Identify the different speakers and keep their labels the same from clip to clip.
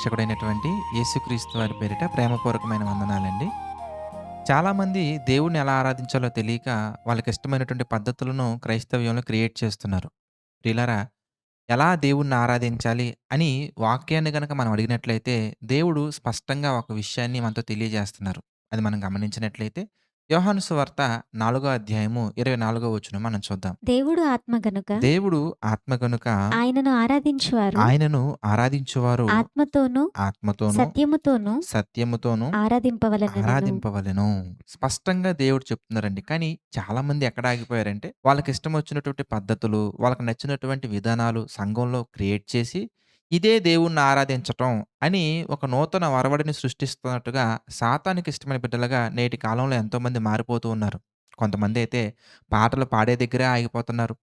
Speaker 1: రక్షకుడైనటువంటి యేసుక్రీస్తు వారి పేరిట ప్రేమపూర్వకమైన వందనాలండి. చాలామంది దేవుడిని ఎలా ఆరాధించాలో తెలియక వాళ్ళకిష్టమైనటువంటి పద్ధతులను క్రైస్తవ్యంలో క్రియేట్ చేస్తున్నారు. ప్రియులారా, ఎలా దేవుణ్ణి ఆరాధించాలి అని వాక్యాన్ని గనక మనం అడిగినట్లయితే దేవుడు స్పష్టంగా ఒక విషయాన్ని మనతో తెలియజేస్తున్నారు. అది మనం గమనించినట్లయితే యోహాను సువార్త 4 అధ్యాయము 24 వచనం మనం చూద్దాం.
Speaker 2: దేవుడు ఆత్మ గనుక
Speaker 1: దేవుడు ఆత్మ గనుక
Speaker 2: ఆయనను ఆరాధించువారు
Speaker 1: ఆయనను ఆరాధించువారు
Speaker 2: ఆత్మతోనూ
Speaker 1: ఆత్మతోనూ
Speaker 2: సత్యముతోనూ
Speaker 1: సత్యముతోనూ
Speaker 2: ఆరాధింపవలెనను.
Speaker 1: ఆరాధింపవలెను. స్పష్టంగా దేవుడు చెప్తున్నారండి. కానీ చాలామంది ఎక్కడ ఆగిపోయారంటే, వాళ్ళకిష్టం వచ్చినటువంటి పద్ధతులు, వాళ్ళకి నచ్చినటువంటి విధానాలు సంఘంలో క్రియేట్ చేసి, ఇదే దేవుణ్ణి ఆరాధించటం అని ఒక నూతన ఒరవడిని సృష్టిస్తున్నట్టుగా సాతానుకి ఇష్టమైన బిడ్డలుగా నేటి కాలంలో ఎంతోమంది మారిపోతూ ఉన్నారు. కొంతమందైతే పాటలు పాడే దగ్గరే ఆగిపోతున్నారు.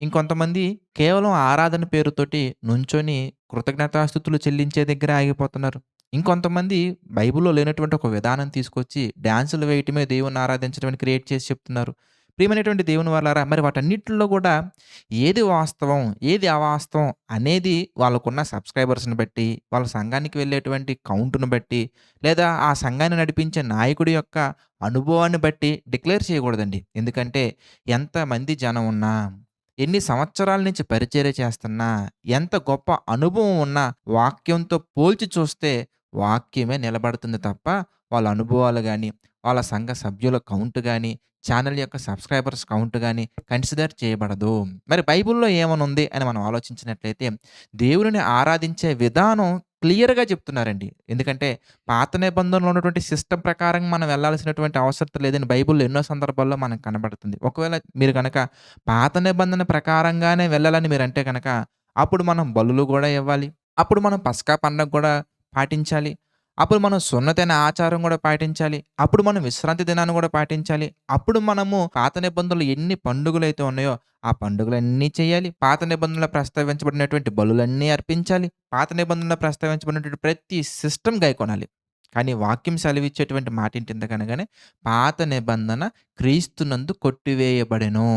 Speaker 1: ఇంకొంతమంది కేవలం ఆరాధన పేరుతోటి నుంచొని కృతజ్ఞతాస్తుతులు చెల్లించే దగ్గరే ఆగిపోతున్నారు. ఇంకొంతమంది బైబిల్‌లో లేనటువంటి ఒక విధానం తీసుకొచ్చి డాన్సులు వేయటమే దేవుణ్ణి ఆరాధించడం అని క్రియేట్ చేసి చెప్తున్నారు. ప్రియమైనటువంటి దేవుని వాళ్ళారా, మరి వాటన్నిటిలో కూడా ఏది వాస్తవం, ఏది అవాస్తవం అనేది వాళ్ళకున్న సబ్‌స్క్రైబర్స్‌ని బట్టి, వాళ్ళ సంఘానికి వెళ్ళేటువంటి కౌంట్‌ను బట్టి, లేదా ఆ సంఘాన్ని నడిపించే నాయకుడి యొక్క అనుభవాన్ని బట్టి డిక్లేర్ చేయకూడదండి. ఎందుకంటే ఎంతమంది జనం ఉన్నా, ఎన్ని సంవత్సరాల నుంచి పరిచర్య చేస్తున్నా, ఎంత గొప్ప అనుభవం ఉన్నా వాక్యంతో పోల్చి చూస్తే వాక్యమే నిలబడుతుంది తప్ప, వాళ్ళ అనుభవాలు గాని, వాళ్ళ సంఘ సభ్యుల కౌంట్ గాని, ఛానెల్ యొక్క సబ్‌స్క్రైబర్స్ కౌంట్ గాని కన్సిడర్ చేయబడదు. మరి బైబిల్‌లో ఏమనుంది అని మనం ఆలోచించినట్లయితే, దేవుడిని ఆరాధించే విధానం క్లియర్‌గా చెప్తున్నారండి. ఎందుకంటే పాత నిబంధనలో ఉన్నటువంటి సిస్టమ్ ప్రకారం మనం వెళ్ళాల్సినటువంటి అవసరం లేదని బైబిల్‌లో ఎన్నో సందర్భాల్లో మనకు కనబడుతుంది. ఒకవేళ మీరు గనక పాత నిబంధన ప్రకారంగానే వెళ్ళాలని మీరంటే గనక, అప్పుడు మనం బలులు గూడా ఇవ్వాలి. అప్పుడు మనం పస్కా పండగ గూడా పాటించాలి. అప్పుడు మనం సున్నతైన ఆచారం గూడా పాటించాలి. అప్పుడు మనం విశ్రాంతి దినాన్ని గూడా పాటించాలి. అప్పుడు మనము పాత నిబంధనలు ఎన్ని పండుగలైతే ఉన్నాయో, ఆ పండుగలన్నీ చేయాలి. పాత నిబంధనలో ప్రస్తావించబడినటువంటి బలులన్నీ అర్పించాలి. పాత నిబంధనలో ప్రస్తావించబడినటువంటి ప్రతి సిస్టమ్ గైకొనాలి. కానీ వాక్యం సెలవిచ్చేటువంటి మాటేంటింతకనగానే, పాత నిబంధన క్రీస్తునందు కొట్టివేయబడెను.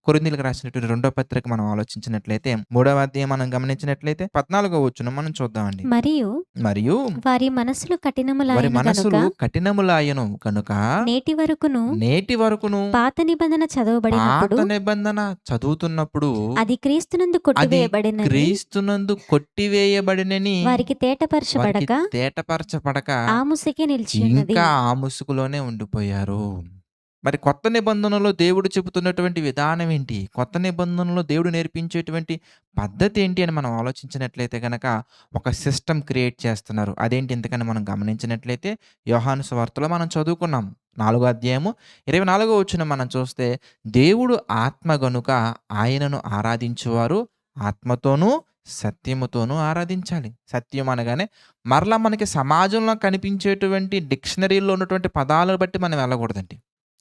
Speaker 1: కొరింథీయులకు రాసినటువంటి రెండో పత్రిక మనం ఆలోచించినట్లయితే, మూడవ అధ్యాయం మనం గమనించినట్లయితే 14వ వచనం మనం చూద్దామండి.
Speaker 2: మరియు
Speaker 1: మరియు
Speaker 2: వారి మనసులు
Speaker 1: వారి
Speaker 2: కఠినములాయెను గనుక
Speaker 1: మనసులు కఠినములాయెను కనుక
Speaker 2: నేటి వరకును
Speaker 1: నేటి వరకును
Speaker 2: పాత నిబంధన చదవబడినప్పుడు
Speaker 1: పాత నిబంధన చదువుతున్నప్పుడు
Speaker 2: అది క్రీస్తునందు
Speaker 1: అది
Speaker 2: కొట్టివేయబడినని
Speaker 1: క్రీస్తునందు కొట్టివేయబడినని
Speaker 2: వారికి
Speaker 1: వారికి
Speaker 2: తేటపరచబడక
Speaker 1: తేటపరచబడక
Speaker 2: ఆ ముసుకే నిలిచియున్నది.
Speaker 1: ఇంకా ఆ ముసుగులోనే ఉండిపోయారు. మరి కొత్త నిబంధనలో దేవుడు చెబుతున్నటువంటి విధానం ఏంటి? కొత్త నిబంధనలో దేవుడు నేర్పించేటువంటి పద్ధతి ఏంటి అని మనం ఆలోచించినట్లయితే గనక ఒక సిస్టమ్ క్రియేట్ చేస్తున్నారు. అదేంటి ఇంతకని మనం గమనించినట్లయితే యోహాను సువార్తలో మనం చదువుకున్నాం. 4 అధ్యాయము 24 వచనం మనం చూస్తే, దేవుడు ఆత్మ గనుక ఆయనను ఆరాధించువారు ఆత్మతోనూ సత్యముతోనూ ఆరాధించాలి. సత్యం అనగానే మరలా మనకి సమాజంలో కనిపించేటువంటి డిక్షనరీలో ఉన్నటువంటి పదాలను బట్టి మనం వెళ్ళకూడదండి.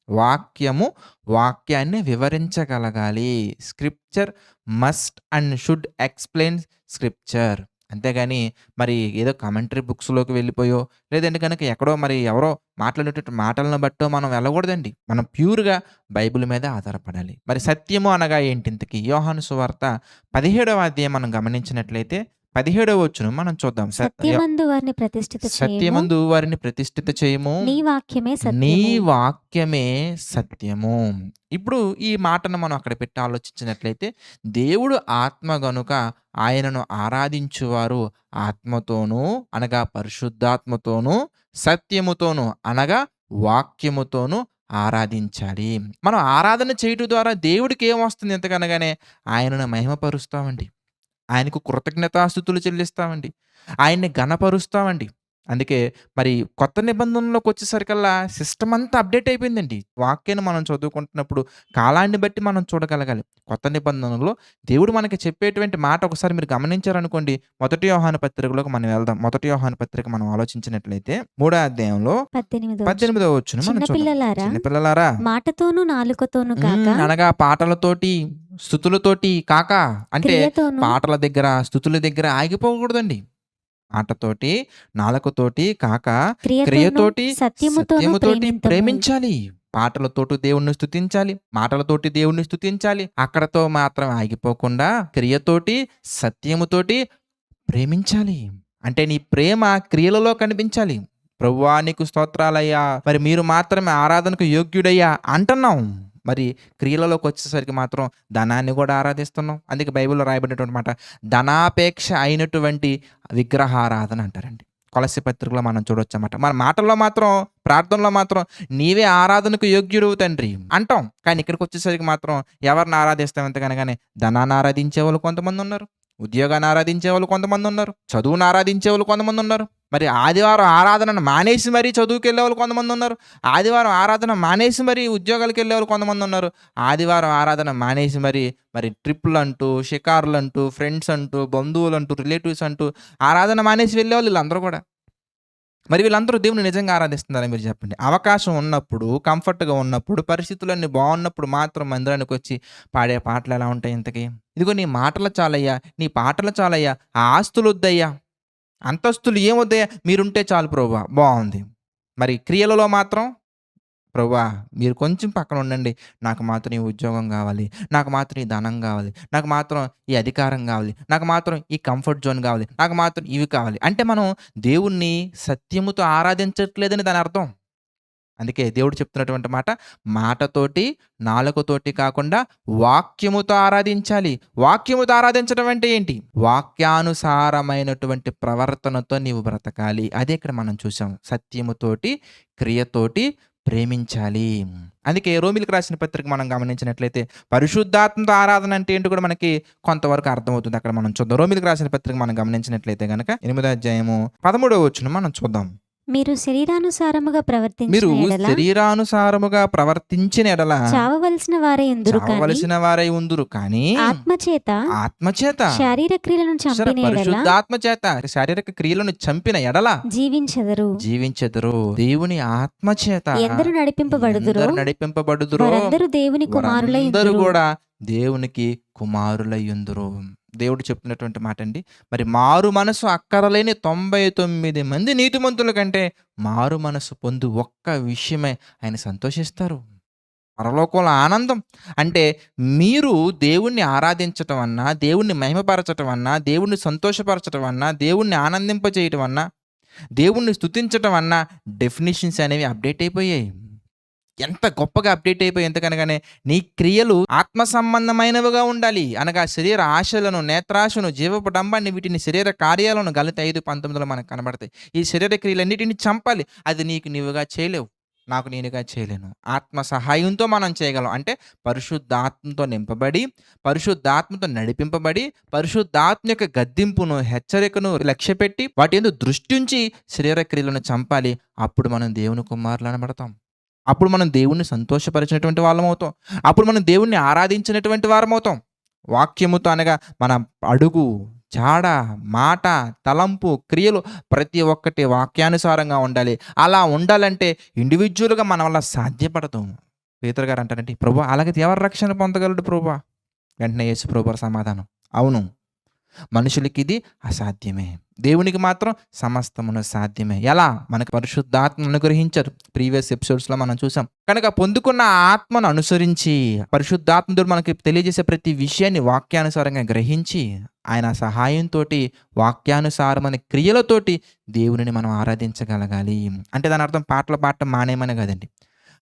Speaker 1: వాక్యము వాక్యాన్ని వివరించగలగాలి. Scripture must and should explain scripture. అంతేగాని మరి ఏదో కామెంటరీ బుక్స్‌లోకి వెళ్ళిపోయో, లేదంటే గనక ఎక్కడో మరి ఎవరో మాట్లాడేటటువంటి మాటలను బట్టో మనం వెళ్ళకూడదండి. మనం ప్యూర్‌గా బైబిల్ మీదే ఆధారపడాలి. మరి సత్యము అనగా ఏంటి ఇంతకి? యోహాను సువార్త 17వ అధ్యాయం మనం గమనించినట్లయితే 17వ వచనం మనం చూద్దాం.
Speaker 2: సత్యమందు వారిని ప్రతిష్ఠిత చేయము.
Speaker 1: సత్యమందు వారిని ప్రతిష్ఠిత చేయము.
Speaker 2: నీ వాక్యమే
Speaker 1: నీ
Speaker 2: సత్యము.
Speaker 1: వాక్యమే సత్యము. ఇప్పుడు ఈ మాటను మనం అక్కడ పెట్టి ఆలోచించినట్లయితే, దేవుడు ఆత్మ గనుక ఆయనను ఆరాధించువారు ఆత్మతోనూ అనగా పరిశుద్ధాత్మతోనూ, సత్యముతోనూ అనగా వాక్యముతోనూ ఆరాధించాలి. మనం ఆరాధన చేయటం ద్వారా దేవుడికి ఏమొస్తుంది ఎంతకనగానే, ఆయనను మహిమపరుస్తామండి. ఆయనకు కృతజ్ఞతాస్తుతులు చెల్లిస్తామండి. ఆయన్ని ఘనపరుస్తామండి. అందుకే మరి కొత్త నిబంధనలోకొచ్చేసరికల్లా సిస్టమ్ అంతా అప్‌డేట్ అయిపోయిందండి. వాక్యాన్ని మనం చదువుకుంటున్నప్పుడు కాలాన్ని బట్టి మనం చూడగలగాలి. కొత్త నిబంధనలో దేవుడు మనకి చెప్పేటువంటి మాట ఒకసారి మీరు గమనించారనుకోండి, మొదటి యోహాను పత్రికలోకి మనం వెళ్దాం. మొదటి యోహాను పత్రిక మనం ఆలోచించినట్లయితే, మూడో అధ్యాయంలో
Speaker 2: 18వ
Speaker 1: 18వ వచనం మనం చూద్దాం.
Speaker 2: చిన్నపిల్లలారా
Speaker 1: చిన్నపిల్లలారా
Speaker 2: మాటతోనూ నాలుకతోనూ కాక
Speaker 1: అనగా పాటలతోటి, స్తుతులతోటి కాక, అంటే
Speaker 2: క్రియతోనూ
Speaker 1: పాటల దగ్గర, స్తుతుల దగ్గర ఆగిపోకూడదండి. మాటతోటి, నాలుకతోటి కాక
Speaker 2: క్రియతోనూ
Speaker 1: క్రియతోటి,
Speaker 2: సత్యముతోనూ
Speaker 1: సత్యముతోటి
Speaker 2: ప్రేమింతుము.
Speaker 1: ప్రేమించాలి. పాటలతోటి దేవుణ్ణి స్తుతించాలి. మాటలతోటి దేవుణ్ణి స్తుతించాలి. అక్కడతో మాత్రం ఆగిపోకుండా క్రియతోటి, సత్యముతోటి ప్రేమించాలి. అంటే నీ ప్రేమ క్రియలలో కనిపించాలి. ప్రభువా నీకు స్తోత్రాలయ్యా! మరి మీరు మాత్రమే ఆరాధనకు యోగ్యుడయ్యా అంటున్నాం. మరి క్రియలలోకొచ్చేసరికి మాత్రం ధనాన్ని గూడా ఆరాధిస్తున్నాం. అందుకే బైబిల్‌లో రాయబడినటువంటి మాట ధనాపేక్ష అయినటువంటి విగ్రహారాధన అంటారండి. కొలస్సీ పత్రికలో మనం చూడొచ్చన్నమాట. మన మాటల్లో మాత్రం, ప్రార్థనలో మాత్రం నీవే ఆరాధనకు యోగ్యుడవు తండ్రి అంటాం. కానీ ఇక్కడికొచ్చేసరికి మాత్రం ఎవరిని ఆరాధిస్తాం ఎంతగనగానే ధనాన్ని ఆరాధించేవాళ్ళు కొంతమందున్నారు. ఉద్యోగాన్ని ఆరాధించేవాళ్ళు కొంతమందున్నారు. చదువుని ఆరాధించేవాళ్ళు కొంతమందున్నారు. మరి ఆదివారం ఆరాధనను మానేసి మరీ చదువుకెళ్ళేవాళ్ళు కొంతమందున్నారు. ఆదివారం ఆరాధన మానేసి మరీ ఉద్యోగాలకెళ్ళేవాళ్ళు కొంతమందున్నారు. ఆదివారం ఆరాధన మానేసి మరి ట్రిప్పులంటూ, షికారులంటూ, ఫ్రెండ్స్ అంటూ, బంధువులంటూ, రిలేటివ్స్ అంటూ ఆరాధన మానేసి వెళ్ళేవాళ్ళు వీళ్ళందరూ గూడా. మరి వీళ్ళందరూ దేవుడిని నిజంగా ఆరాధిస్తున్నారా మీరు చెప్పండి? అవకాశం ఉన్నప్పుడు, కంఫర్ట్‌గా ఉన్నప్పుడు, పరిస్థితులన్నీ బావున్నప్పుడు మాత్రం మందిరానికొచ్చి పాడే పాటలెలా ఉంటాయి ఇంతకి? ఇదిగో నీ మాటలు చాలయ్యా, నీ పాటలు చాలయ్యా, ఆ ఆస్తులొద్దయ్యా, అంతస్తులు ఏమొద్దయ్యా, మీరుంటే చాలు ప్రభువా బావుంది. మరి క్రియలలో మాత్రం ప్రభువా మీరు కొంచెం పక్కన ఉండండి. నాకు మాత్రం ఈ ఉద్యోగం గావాలి. నాకు మాత్రం ఈ ధనం గావాలి. నాకు మాత్రం ఈ అధికారం గావాలి. నాకు మాత్రం ఈ కంఫర్ట్ జోన్ గావాలి. నాకు మాత్రం ఇవి కావాలి. అంటే మనం దేవుణ్ణి సత్యముతో ఆరాధించట్లేదని దాని అర్థం. అందుకే దేవుడు చెప్తున్నటువంటి మాట మాటతోటి, నాలుకతోటి కాకుండా వాక్యముతో ఆరాధించాలి. వాక్యముతో ఆరాధించడం అంటే ఏంటి? వాక్యానుసారమైనటువంటి ప్రవర్తనతో నీవు బ్రతకాలి. అదే ఇక్కడ మనం చూసాం. సత్యముతోటి, క్రియతోటి ప్రేమించాలి. అందుకే రోమీయులకు రాసిన పత్రిక మనం గమనించినట్లయితే పరిశుద్ధాత్మతో ఆరాధన అంటే ఏంటో కూడా మనకి కొంతవరకు అర్థమవుతుంది. అక్కడ మనం చూద్దాం. రోమీయులకు రాసిన పత్రిక మనం గమనించినట్లయితే గనక 8వ అధ్యాయము 13వ వచనం మనం చూద్దాం.
Speaker 2: మీరు శరీరానుసారముగా
Speaker 1: మీరు
Speaker 2: ప్రవర్తించిన ఎడల
Speaker 1: శరీరానుసారముగా ప్రవర్తించిన ఎడల
Speaker 2: చావవలసిన వారే ఎందురు కానీ
Speaker 1: చావవలసిన వారై ఉందురు కానీ
Speaker 2: ఆత్మచేత
Speaker 1: ఆత్మచేత
Speaker 2: శారీర క్రియలను
Speaker 1: చూసారా?
Speaker 2: చంపిన ఎడల
Speaker 1: పరిశుద్ధాత్మ చేత శారీరక క్రియలను చంపిన ఎడల
Speaker 2: జీవించెదరు.
Speaker 1: జీవించెదరు. దేవుని ఆత్మచేత
Speaker 2: ఎందరు నడిపింపబడుదురో
Speaker 1: ఎందరు నడిపింపబడుదురో
Speaker 2: వారందరూ దేవుని కుమారులై
Speaker 1: వారందరూ
Speaker 2: ఉందురు.
Speaker 1: కూడా దేవునికి కుమారులయ్యుందురు. దేవుడు చెప్తున్నటువంటి మాట అండి. మరి మారు మనసు అక్కరలేని 99 మంది నీతిమంతుల కంటే మారు మనసు పొందు ఒక్క విషయమై ఆయన సంతోషిస్తారు. పరలోకంలో ఆనందం. అంటే మీరు దేవుణ్ణి ఆరాధించటం అన్నా, దేవుణ్ణి మహిమపరచటం అన్నా, దేవుణ్ణి సంతోషపరచటం అన్నా, దేవుణ్ణి ఆనందింపజేయటం అన్నా, దేవుణ్ణి స్తుతించటం అన్నా డెఫినిషన్స్ అనేవి అప్డేట్ అయిపోయాయి. ఎంత గొప్పగా అప్డేట్ అయిపోయి ఎంతకనగానే నీ క్రియలు ఆత్మ సంబంధమైనవిగా ఉండాలి. అనగా శరీర ఆశలను, నేత్రాశను, జీవపు డంబాన్ని వీటిని శరీర కార్యాలను గలతి 5:19 మనకు కనబడతాయి. ఈ శరీర క్రియలన్నిటిని చంపాలి. అది నీకు నీవుగా చేయలేవు. నాకు నేనుగా చేయలేను. ఆత్మ సహాయంతో మనం చేయగలం. అంటే పరిశుద్ధాత్మతో నింపబడి, పరిశుద్ధాత్మతో నడిపింపబడి, పరిశుద్ధాత్మ యొక్క గద్దింపును, హెచ్చరికను లక్ష్యపెట్టి వాటి యందు దృష్టి ఉంచి శరీర క్రియలను చంపాలి. అప్పుడు మనం దేవుని కుమారులు అనబడతాం. అప్పుడు మనం దేవుణ్ణి సంతోషపరిచినటువంటి వాళ్ళమవుతాం. అప్పుడు మనం దేవుణ్ణి ఆరాధించినటువంటి వారమవుతాం. వాక్యముతో అనగా మన అడుగు, జాడ, మాట, తలంపు, క్రియలు ప్రతి ఒక్కటి వాక్యానుసారంగా ఉండాలి. అలా ఉండాలంటే ఇండివిడ్యువల్‌గా మన వల్ల సాధ్యపడదు. పేతురు గారు అంటారంటే, "ప్రభువా అలాగైతే ఎవరు రక్షణ పొందగలడు ప్రభువా?" వెంటనే యేసు ప్రభువారి సమాధానం, "అవును. మనుషులకిది అసాధ్యమే. దేవునికి మాత్రం సమస్తమును సాధ్యమే." ఎలా? మనకు పరిశుద్ధాత్మను అనుగ్రహించారు. ప్రీవియస్ ఎపిసోడ్స్‌లో మనం చూసాం. కనుక పొందుకున్న ఆ ఆత్మను అనుసరించి పరిశుద్ధాత్ముడు మనకి తెలియజేసే ప్రతి విషయాన్ని వాక్యానుసారంగా గ్రహించి ఆయన సహాయంతోటి వాక్యానుసారమైన క్రియలతోటి దేవునిని మనం ఆరాధించగలగాలి. అంటే దాని అర్థం పాటలు పాడటం మానేయమని కాదండి.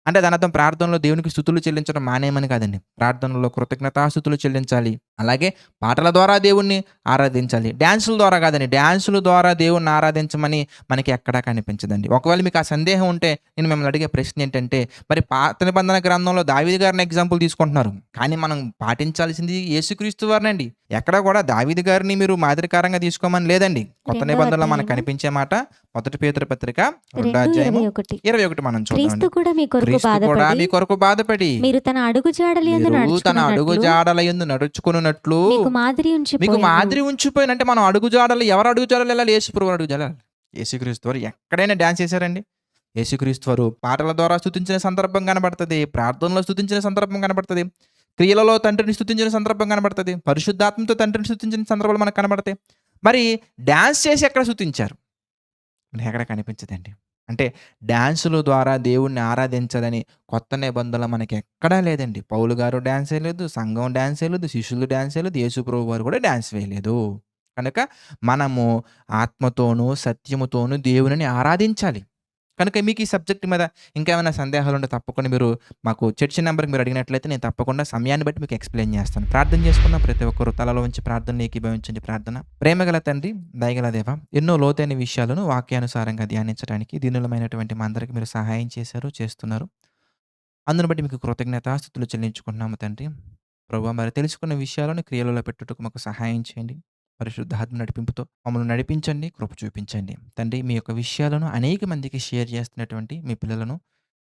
Speaker 1: అంటే దాని అర్థం ప్రార్థనలో దేవునికి స్తుతులు చెల్లించడం మానేయమని కాదండి. ప్రార్థనలో కృతజ్ఞతాస్తుతులు చెల్లించాలి. అలాగే పాటల ద్వారా దేవుణ్ణి ఆరాధించాలి. డాన్సుల ద్వారా కాదండి. డాన్సుల ద్వారా దేవుణ్ణి ఆరాధించమని మనకి ఎక్కడా కనిపించదండి. ఒకవేళ మీకు ఆ సందేహం ఉంటే నేను మిమ్మల్ని అడిగే ప్రశ్న ఏంటంటే, మరి పాత నిబంధన గ్రంథంలో దావీదు గారిని ఎగ్జాంపుల్ తీసుకుంటున్నారు. కానీ మనం పాటించాల్సింది యేసుక్రీస్తు వారినండి. ఎక్కడా కూడా దావీదు గారిని మీరు మాదిరికారంగా తీసుకోమని లేదండి. కొత్త
Speaker 2: 2వ
Speaker 1: నిబంధనలో మనకు
Speaker 2: అధ్యాయము
Speaker 1: కనిపించే మాట 1 పేతురు పత్రిక 2వ
Speaker 2: 2:21
Speaker 1: అధ్యాయము 21 మనం చూద్దామండి.
Speaker 2: క్రీస్తు కూడా మీ కొరకు
Speaker 1: క్రీస్తు కూడా
Speaker 2: బాధపడి
Speaker 1: మీ కొరకు బాధపడి
Speaker 2: మీరు తన అడుగు జాడలందు
Speaker 1: మీరు తన అడుగు
Speaker 2: నడుచుకున్నట్లు
Speaker 1: జాడలయందు నడుచుకున్నట్లు
Speaker 2: మీకు మాదిరి
Speaker 1: మీకు
Speaker 2: ఉంచిపోయాను.
Speaker 1: మాదిరి ఉంచిపోయిన అంటే మనం అడుగు జాడలు ఎవరు అడుగు జాడలు వెళ్ళాలి? యేసుప్రభు అడుగు జాడలు. యేసుక్రీస్తు వారు ఎక్కడైనా డాన్స్ చేశారండి. యేసుక్రీస్తు వారు పాటల ద్వారా స్తుతించిన సందర్భం కనబడుతుంది. ప్రార్థనలో స్తుతించిన సందర్భం కనబడుతుంది. క్రియలలో తండ్రిని స్తుతించిన సందర్భం కనబడుతుంది. పరిశుద్ధాత్మతో తండ్రిని స్తుతించిన సందర్భాలు మనకు కనబడతాయి. మరి డాన్స్ చేసి ఎక్కడ స్తుతించారు? ఎక్కడ కనిపించదండి. అంటే డాన్సుల ద్వారా దేవుణ్ణి ఆరాధించాలని కొత్త నిబంధనలో మనకి ఎక్కడా లేదండి. పౌలు గారు డాన్స్ వేయలేదు, సంఘం డాన్స్ వేయలేదు, శిష్యులు డాన్స్ వేయలేదు, యేసుప్రభు వారు కూడా డాన్స్ వేయలేదు. కనుక మనము ఆత్మతోనూ, సత్యముతోనూ దేవునిని ఆరాధించాలి. కనుక మీకు ఈ సబ్జెక్ట్ మీద ఇంకేమైనా సందేహాలుంటే తప్పకుండా మీరు మాకు చర్చి నంబర్‌కి మీరు అడిగినట్లయితే నేను తప్పకుండా సమయాన్ని బట్టి మీకు ఎక్స్‌ప్లెయిన్ చేస్తాను. ప్రార్థన చేసుకుందాం ప్రతి ఒక్కరు తలలో ఉంచి ప్రార్థనలో ఏకీభవించండి ప్రార్థన. ప్రేమగల తండ్రి, దయగల దేవ, ఎన్నో లోతైన విషయాలను వాక్యానుసారంగా ధ్యానించడానికి దీనులమైనటువంటి మా అందరికి మీరు సహాయం చేశారు, చేస్తున్నారు. అందును బట్టి మీకు కృతజ్ఞతాస్తుతులు చెల్లించుకుంటున్నాము తండ్రి. ప్రభువా! మరి తెలుసుకున్న విషయాలను క్రియలలో పెట్టుటకు మాకు సహాయం చేయండి. పరిశుద్ధాత్మ నడిపింపుతో మమ్మల్ని నడిపించండి, కృప చూపించండి. తండ్రి మీ యొక్క విషయాలను అనేక మందికి షేర్ చేస్తున్నటువంటి మీ పిల్లలను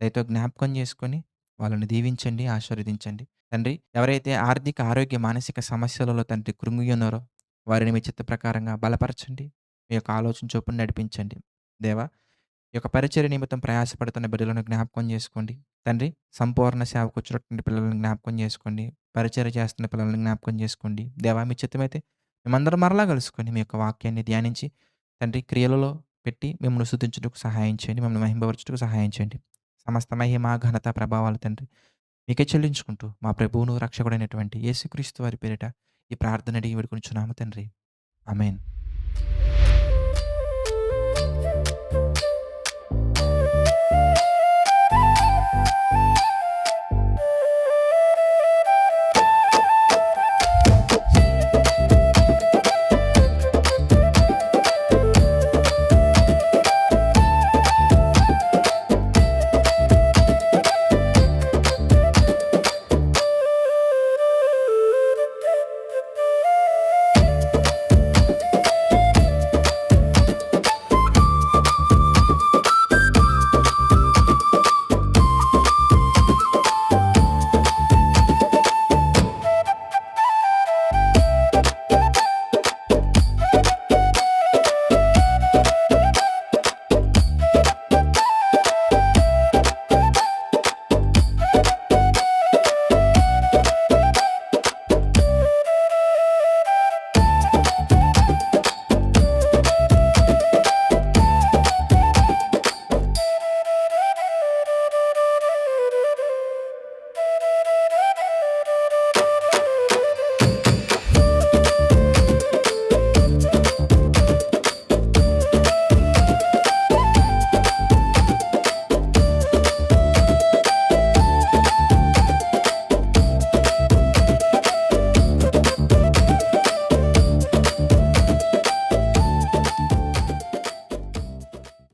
Speaker 1: దయతో జ్ఞాపకం చేసుకొని వాళ్ళని దీవించండి, ఆశీర్వదించండి. తండ్రి ఎవరైతే ఆర్థిక, ఆరోగ్య, మానసిక సమస్యలలో తండ్రి కృంగి ఉన్నారో వారిని మీ చిత్త ప్రకారంగా బలపరచండి. మీ యొక్క ఆలోచన చొప్పున నడిపించండి. దేవా! ఈ యొక్క పరిచర్య నిమిత్తం ప్రయాసపడుతున్న బిడ్డలను జ్ఞాపకం చేసుకోండి. తండ్రి సంపూర్ణ సేవకొచ్చినటువంటి పిల్లలను జ్ఞాపకం చేసుకోండి. పరిచర్య చేస్తున్న పిల్లల్ని జ్ఞాపకం చేసుకోండి. దేవా! మీ చిత్తమైతే మేమందరం మరలా కలుసుకొని మీ యొక్క వాక్యాన్ని ధ్యానించి తండ్రి క్రియలలో పెట్టి మిమ్మల్ని స్తుతించుటకు సహాయం చేయండి. మమ్మల్ని మహింపపరచుటకు సహాయం చేయండి. సమస్త మహిమ, ఘనత, ప్రభావాలు తండ్రి మీకే చెల్లించుకుంటూ మా ప్రభువును, రక్షకుడైనటువంటి యేసుక్రీస్తు వారి పేరిట ఈ ప్రార్థన అడిగి వేడుకొనుచున్నాము తండ్రి. ఆమేన్.